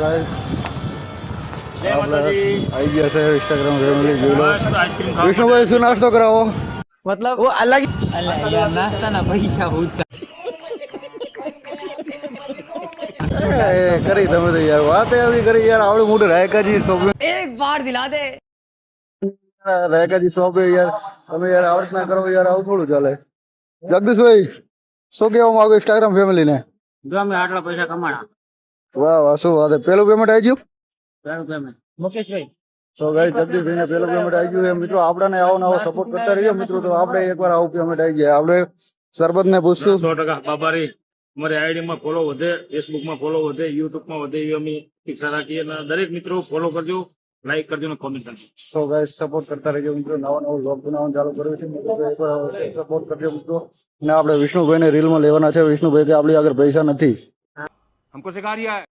guys જય માતાજી આવી ગયા છે ઇન્સ્ટાગ્રામ ફેમિલી જોઈ લો બસ આઈસ્ક્રીમ ખાવા વિષ્ણુભાઈ શું નાસ્તો કરાવો मतलब वो अलग यार नाश्ता ना पैसा होता કરી તમે તો યાર વાત આવી કરી યાર આવડું મોટું રાયકાજી શોપ एक बार दिला दे રાયકાજી શોપ યાર તમે યાર આવડત ના કરો યાર આવું થોડું ચાલે જગદીશભાઈ શું કહેવા માંગો ઇન્સ્ટાગ્રામ ફેમિલી ને જો અમે આટલા પૈસા કમાણા વાહ વાહ શું વાત પેલું પેમેન્ટ આવી ગયું પેલું પેમેન્ટ મુકેશભાઈ સો ગાઈસ જગદીશભાઈ ને પેલું પેમેન્ટ આવી ગયું છે મિત્રો આપણાને આવો નવો સપોર્ટ કરતા રહીએ મિત્રો તો આપણે એકવાર આવું પેમેન્ટ આવી જાય આપણે સરબત ને પૂછશું 100% બાબારી અમારી આઈડી માં ફોલો વધે ફેસબુક માં ફોલો વધે યુટ્યુબ માં વધે એવી અમે ઈચ્છા રાખીએ અને દરેક મિત્રો ફોલો કરજો લાઈક કરજો અને કોમેન્ટ કરજો સો ગાઈસ સપોર્ટ કરતા રહેજો મિત્રો નવા નવા વ્લોગ બનાવવાનું ચાલુ કર્યું છે મિત્રો તો એકવાર સપોર્ટ કરજો મિત્રો ને આપણે વિષ્ણુભાઈ ને રીલ માં લેવાના છે વિષ્ણુભાઈ કે આપણી આગળ પૈસા નથી हमको सिखा रिया है